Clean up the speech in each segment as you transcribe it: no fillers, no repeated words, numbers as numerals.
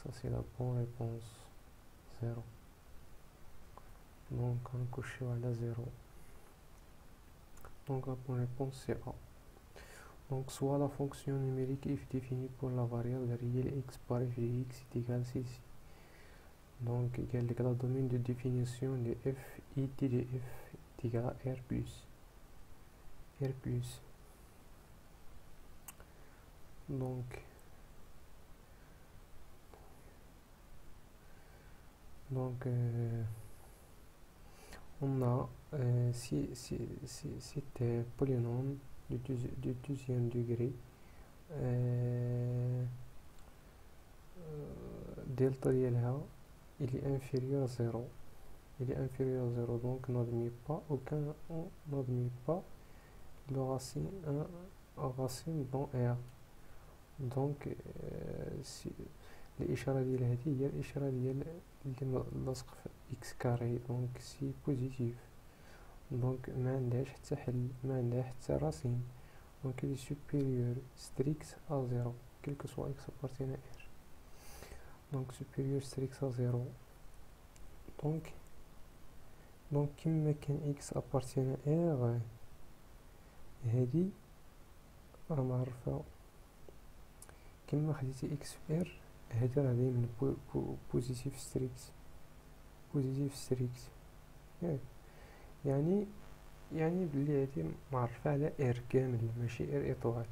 ça c'est la bonne réponse, 0. Donc on coche à 0. Donc la bonne réponse c'est A. Donc soit la fonction numérique f définie pour la variable réelle x par f de x est égale ceci. Donc la domaine de définition de f it de f est égal à r plus. Donc on a cet polynôme du deuxième degré, delta ديالها il est inférieur à 0. Donc n'admet pas le racine dans R. Donc si الإشارة ديال هذه هي الإشارة ديال اللي لاصق في إكس كاري، دونك سي بوزيتيف، دونك ما عندهاش حتى حل، ما عندها حتى راسين، دونك إلي سوبيريور ستريكس أ زيرو كيلكو سوا إكس أبارتين إر، دونك سوبيريور ستريكس أ زيرو. دونك كيما كان إكس أبارتين إر هادي راه معرفة، كيما خديتي إكس في إر هادي راه دايما بوزيتيف ستريكس، يعني بلي هادي معرفة على إر كامل ماشي إر إطوال.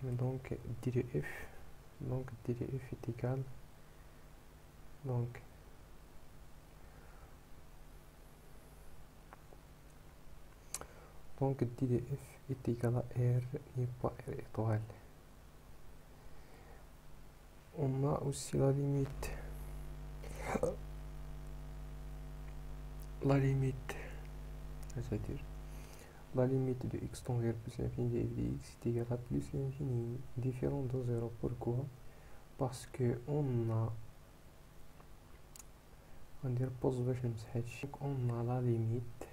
دونك دي اف إتيكال دونك دي اف إتيكال إر n'est pas R étoile. On a aussi la limite, c'est-à-dire la limite de x tend vers plus l'infini de f de x est égale à plus l'infini différent de 0. Pourquoi? Parce que on dire pose باش نمسح هادشي. Donc on a la limite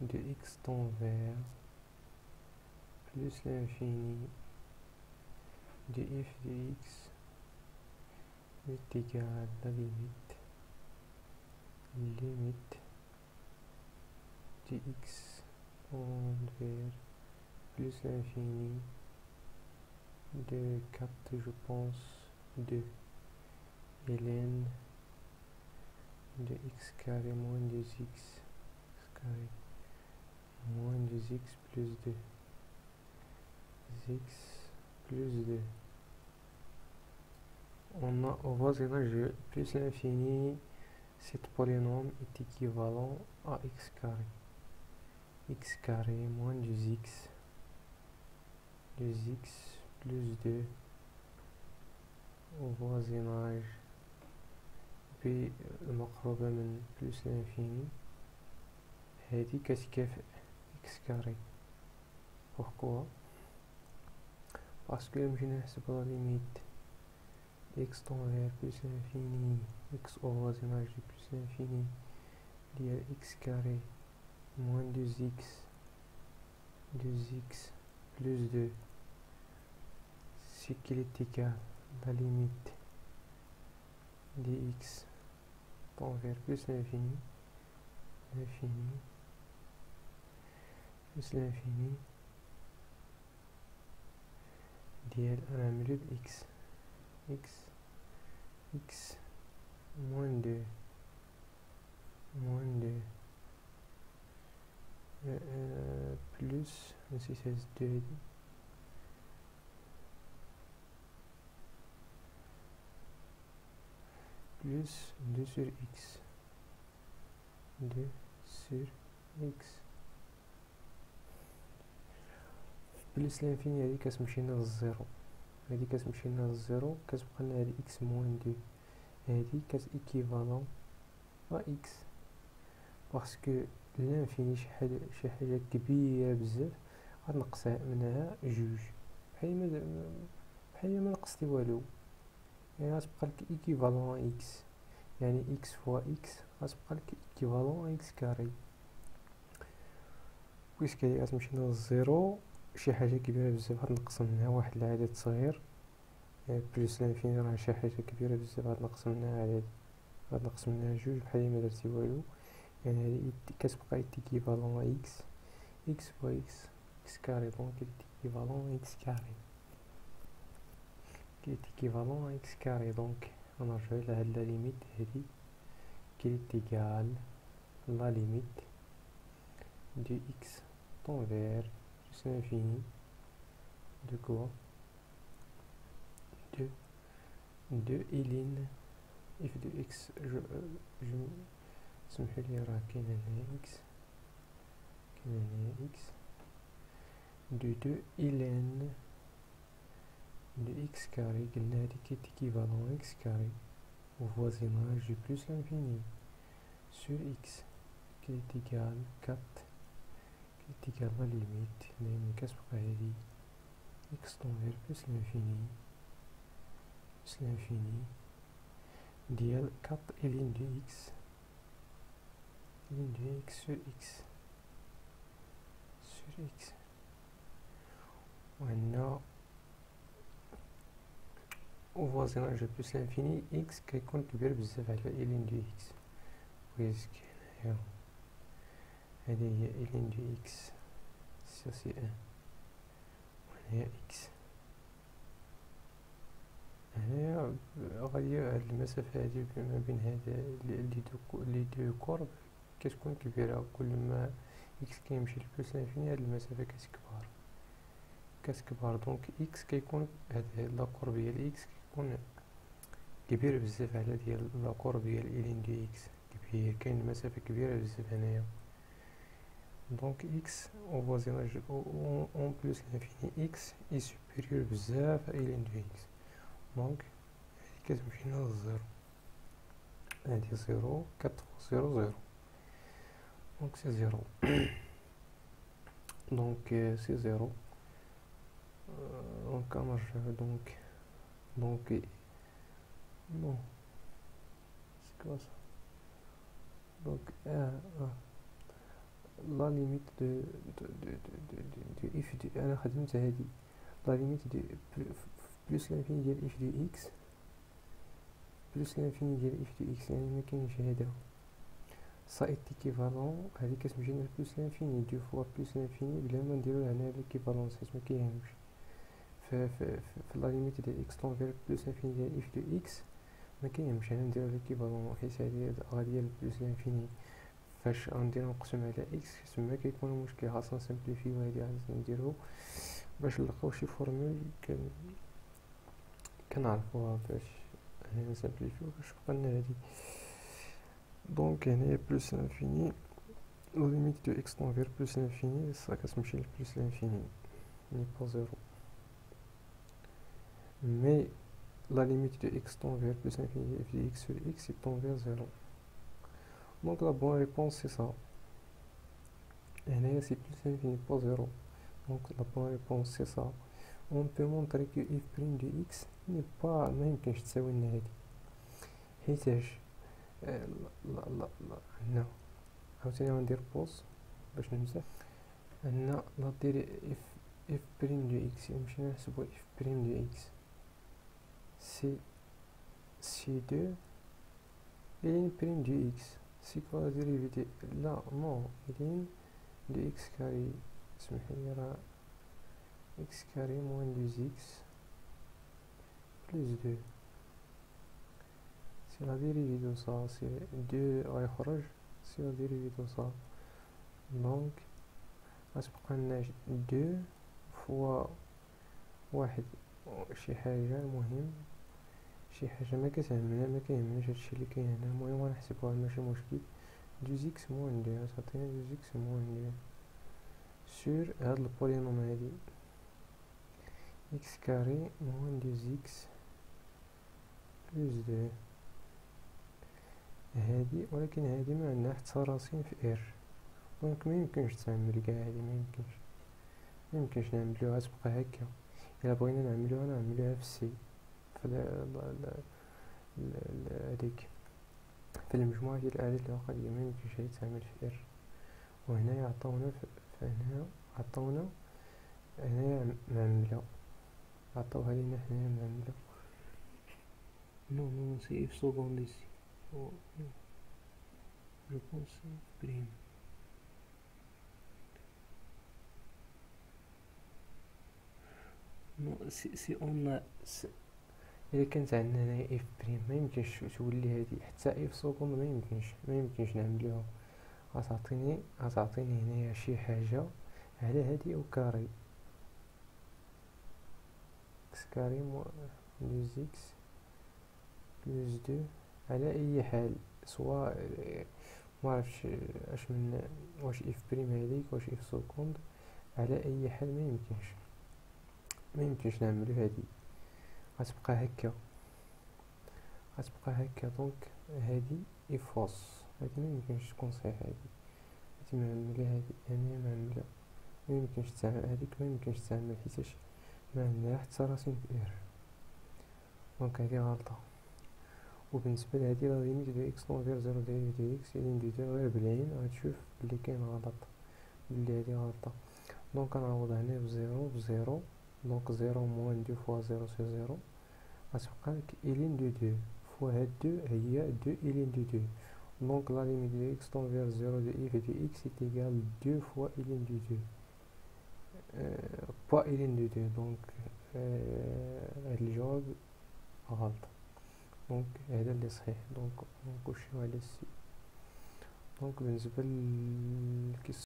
de x tend vers plus l'infini de f de x est égal à la limite de x tend vers plus l'infini de 4, je pense, de ln de x carré moins 2x carré moins 2x plus 2 x plus 2. On a au voisinage plus l'infini, cet polynôme est équivalent à x carré moins 2x plus 2 au voisinage b المقربة من plus l'infini هذه كتكافئ x carré. Pourquoi? Parce que je نحسب la limite x tend vers plus l'infini, x au voisinage de plus l'infini lié x carré moins 2x plus 2, c'est qu'il est égal à la limite de x tend vers plus l'infini ديال نعملو ب x moins 2 plus si c'est 2 plus 2 sur x plus l'infini هذه كتمشي لنا للزيرو، كتبقى لنا هذه x moins 2 هذه كتيكيفالون ا x، باسكو لانفيني شي حاجه كبيره بزاف غتنقص منها جوج بحال ما نقصتي والو، يعني غتبقى لك ايكيفالون x، يعني x فوا x غتبقى لك ايكيفالون x كاري، بويسك هادي غتمشي لنا للزيرو شي حاجة كبيرة بزاف غتنقص منها واحد العدد صغير، بلوس لانفيني راه شي حاجة كبيرة بزاف غتنقص منها عدد، غتنقص منها جوج بحال ما درتي والو. يعني هادي كتبقى إيكيفالون إكس، إكس فوا إكس كاري، دونك إيكيفالون إكس كاري، إيكيفالون إكس كاري. دونك غنرجعو لهاد لا ليميت هادي كي إيكال لا ليميت دو إكس طون فير جوست لانفيني دو كوا دو إلين إف دو إكس. جو سمحولي راه كاين هنايا إكس، كاين هنايا إكس دو إلين دو إكس كاري. قلنا هادي كيتيكيفالون إكس كاري و فوازيناج دو بلوس لانفيني سور إكس كي إيكال كات، كي إيكال لا ليميت. هنايا ملي كتبقى هادي إكس طون فير بلوس لانفيني بلوس لانفيني ديال كات إلين دو إكس، إلين دو إكس سور إكس، سور إكس. وعندنا وفوازيناج بلوس لانفيني إكس كيكون كبير بزاف على إلين دو إكس. ويسك هنايا هادي هي إلين دو إكس سا سي ان، وهنايا إكس. هنايا غادي هاد المسافة هادي ما بين هاد لي دو كورب كتكون كبيرة، كل ما إكس كيمشي لبلوس لانفيني هاد المسافة كتكبر. دونك إكس كيكون هاد لا كورب ديال إكس كيكون كبير بزاف على ديال لا كورب ديال إلين دو إكس، كبير، كاين مسافة كبيرة بزاف هنايا. دونك إكس أو فوازيناج أون بلوس لانفيني إكس إي سوبيريور بزاف إلين دو إكس. دونك هادي كتمشي لنا للزيرو، هادي زيرو كات فوا زيرو زيرو، دونك سي زيرو. دونك سي زيرو. دونك كنرجعو دونك بون سي كوا سا. دونك لا ليميت دو إف دو، أنا خدمت هادي لا ليميت دو بلوس لانفيني ديال إف دو إكس بلوس لانفيني ديال إف دو إكس، يعني مكاينش هادا سا إيكيفالون. هادي كتمشي لبلوس لانفيني دو فوا بلوس لانفيني بلا ما نديرو هنا ليكيفالونس، حيت مكيهمش. في لا ليميت ديال إكس طون فير بلوس لانفيني ديال إف دو إكس مكيهمش هنا نديرو ليكيفالون، حيت هادي غادية لبلوس لانفيني. فاش غندير نقسم على إكس تما كيكون المشكل، خاصنا نسامبليفيو هادي، خاصنا نديرو باش نلقاو شي فورمول كنعرفوها باش هنا نسامبليفيو باش تبقى لنا هادي. دونك هنايا بلوس لانفيني لا ليميت دو إكس طون فير بلوس لانفيني سا كتمشي لبلوس لانفيني ني با زيرو، مي لا ليميت دو إكس طون فير بلوس لانفيني إف دو إكس سور إكس طون فير زيرو. دونك لا بون ريبونس سي سا. هنايا سي بلوس لانفيني با زيرو، دونك لا بون ريبونس سي سا. on peut montrer que f prime de x n'est pas، ما يمكنش تساوي لنا هادي، حيتاش لا لا لا هنا عاوتاني غندير بوز باش نمسح. هنا لا ديري اف بريم دو اكس، مشينا نحسبو اف بريم دو اكس سي دو إلين بريم دو اكس سي كوا ديريفي لا نو إلين دو اكس كاري. سمحلي راه اكس كاري موان دو اكس بلوس دو، سي لا ديريفي دو سا، سي دو غيخرج، سي لا ديريفي دو سا. دونك غتبقى لنا دو فوا واحد شي حاجة، المهم شي حاجة ما كتهمنا، ما كيهمناش هادشي اللي كاين هنا، المهم غنحسبوها ماشي مشكل. دو زيكس موان دو غتعطينا دو زيكس موان دو سور هاد البولينوم هادي إكس كاري موان دو زيكس بلوس دو هادي. ولكن هادي ما عندنا حتى راسين في إر، دونك ميمكنش تعمل كاع هادي، ميمكنش نعملوها، تبقى هكا. إلا بغينا نعملوها في سي، في هاديك في المجموعة ديال الأعداد العقدية، ميمكنش هادي تعمل في إر. وهنايا عطاونا فهنا عطاونا هنايا معملة، عطاوها لينا هنايا معملة. نو سي اف سكوند ايسي، جو بونس سي اف بريم. نو سي اون الا كانت عندنا هنايا اف بريم ميمكنش تولي هادي، حتى اف سكوند ميمكنش نعملوها. غتعطيني هنايا شي حاجة على هادي او كاري، اكس كاري بلوز اكس بلوز دو على اي حال، سوا معرفتش اش من واش اف بريم هاديك واش اف سكوند، على اي حال ميمكنش نعملو هادي، غتبقى هكا دونك هادي اف فوس، هادي ميمكنش تكون صحيحة، هادي معملة، هادي هنايا معملة، ميمكنش تعمل هاديك، ميمكنش تعمل حيتاش معملة حتى راسين اير، دونك هادي غلطة. وبالنسبة لهادي لا ليميت دو اكس طون زيرو دو اكس إلين دو دو، غير بالعين غتشوف بلي كاين غلط، بلي هادي غلطة. دونك غنعوض هنا بزيرو، دونك زيرو موان دو فوا زيرو سي زيرو، غتبقى لك إلين دو دو فوا هاد دو هي دو إلين دو دو، دونك لا ليميت دو اكس طون فيغ زيرو دو اف دو اكس est égal دو فوا إلين دو دو، با إلين دو دو، دونك هاد الجواب غلط، دونك هذا اللي صحيح. دونك نكوشيو على السي. دونك بالنسبة